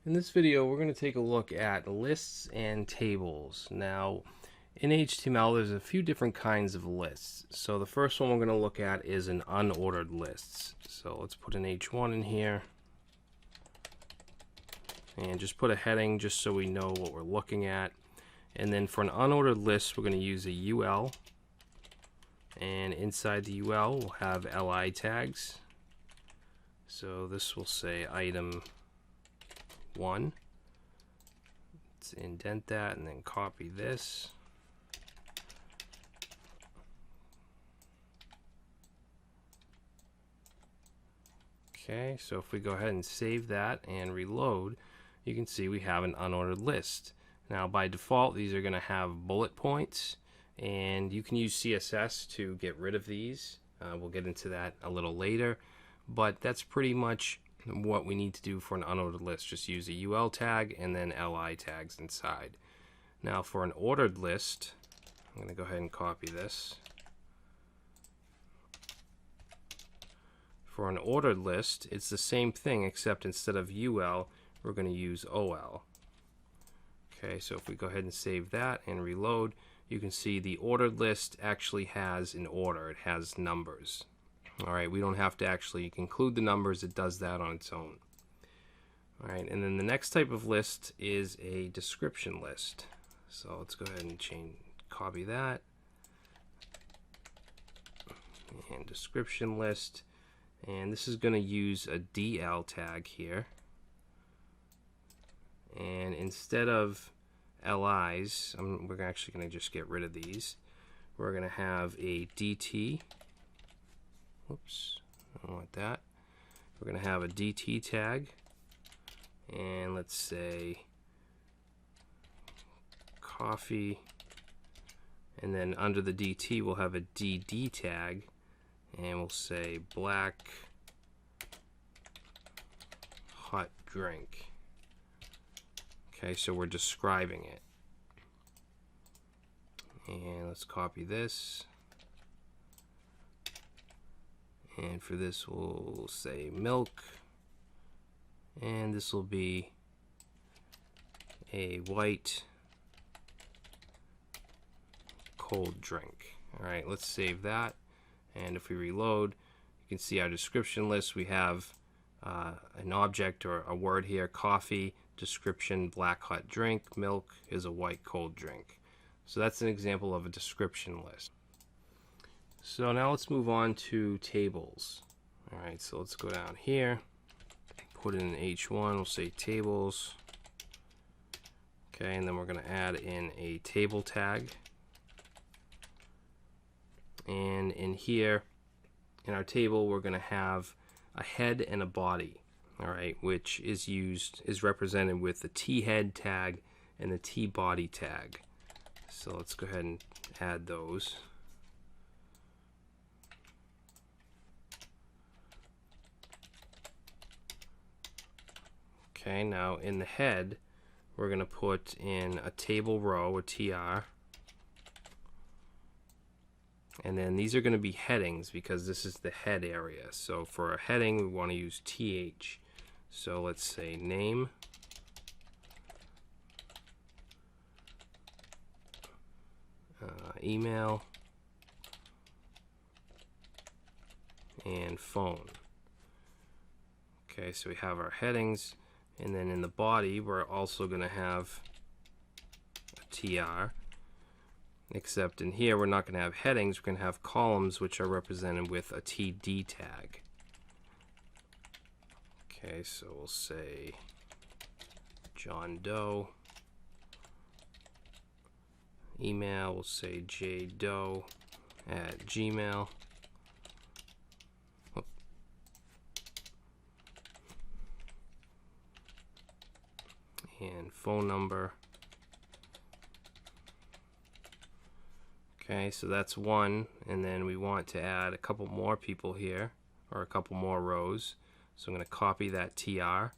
In this video, we're going to take a look at lists and tables. Now, in HTML, there's a few different kinds of lists. So the first one we're going to look at is an unordered lists. So let's put an H1 in here and just put a heading just so we know what we're looking at. And then for an unordered list, we're going to use a UL. And inside the UL, we'll have LI tags. So this will say item 1. Let's indent that and then copy this. Okay, so if we go ahead and save that and reload, you can see we have an unordered list. Now by default, these are going to have bullet points, and you can use CSS to get rid of these. We'll get into that a little later, but that's pretty much what we need to do for an unordered list. Just use a UL tag and then LI tags inside. Now for an ordered list, I'm going to go ahead and copy this. For an ordered list, it's the same thing, except instead of UL, we're going to use OL. Okay, so if we go ahead and save that and reload, you can see the ordered list actually has an order. It has numbers. Alright, we don't have to actually include the numbers. It does that on its own. Alright, and then the next type of list is a description list. So let's go ahead and copy that. And description list. And this is going to use a DL tag here. And instead of LIs, we're actually going to just get rid of these. We're going to have a DT. Whoops, I don't want that. We're going to have a DT tag. And let's say coffee. And then under the DT, we'll have a DD tag. And we'll say black hot drink. Okay, so we're describing it. And let's copy this. And for this, we'll say milk. And this will be a white cold drink. All right, let's save that. And if we reload, you can see our description list. We have an object or a word here, coffee, description, black hot drink, milk is a white cold drink. So that's an example of a description list. So now let's move on to tables. All right, so let's go down here, put in H1, we'll say tables. Okay, and then we're going to add in a table tag. And in here, in our table, we're going to have a head and a body, all right, which is represented with the T head tag and the T body tag. So let's go ahead and add those. Okay, now in the head, we're going to put in a table row, a TR. And then these are going to be headings because this is the head area. So for a heading, we want to use TH. So let's say name, email, and phone. Okay, so we have our headings. And then in the body, we're also going to have a TR. Except in here, we're not going to have headings. We're going to have columns, which are represented with a TD tag. Okay, so we'll say John Doe. Email, we'll say jdoe@gmail. And phone number. Okay, so that's one, and then we want to add a couple more people here, or a couple more rows. So I'm going to copy that TR,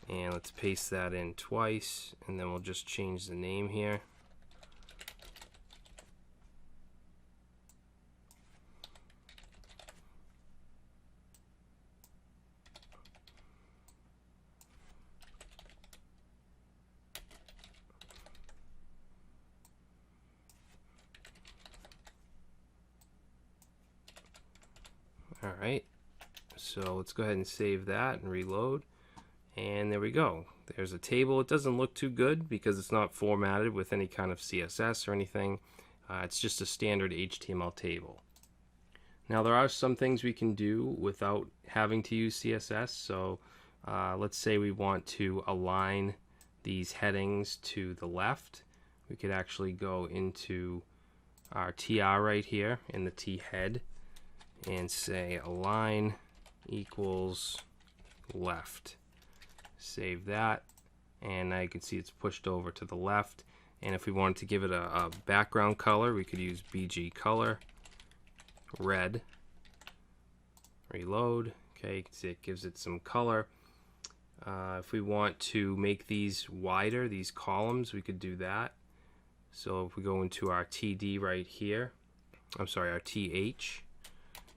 and let's paste that in twice, and then we'll just change the name here. All right, so let's go ahead and save that and reload. And there we go. There's a table. It doesn't look too good because it's not formatted with any kind of CSS or anything. It's just a standard HTML table. Now there are some things we can do without having to use CSS. So let's say we want to align these headings to the left. We could actually go into our TR right here in the T head and say align equals left. Save that, and now you can see it's pushed over to the left. And if we wanted to give it a background color, we could use BG color red. Reload. Okay, you can see it gives it some color. If we want to make these wider, these columns, we could do that. So if we go into our TD right here, I'm sorry, our TH,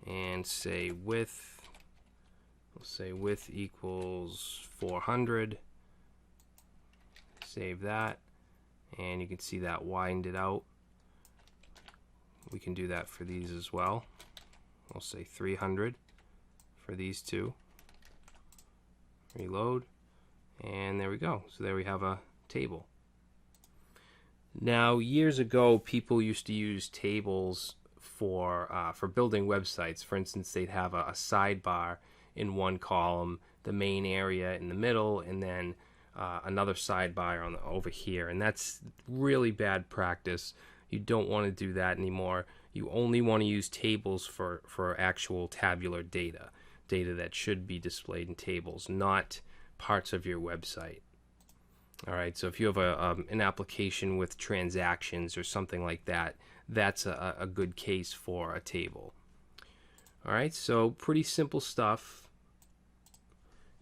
and say width, we'll say width equals 400. Save that, and you can see that widened it out. We can do that for these as well. We'll say 300 for these two. Reload, and there we go. So there we have a table. Now, years ago, people used to use tables for building websites. For instance, they'd have a sidebar in one column, the main area in the middle, and then another sidebar over here. And that's really bad practice. You don't want to do that anymore. You only want to use tables for actual tabular data that should be displayed in tables, not parts of your website. All right, so if you have an application with transactions or something like that, that's a good case for a table. All right, so pretty simple stuff.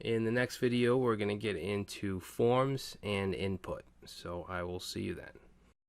In the next video, we're going to get into forms and input. So I will see you then.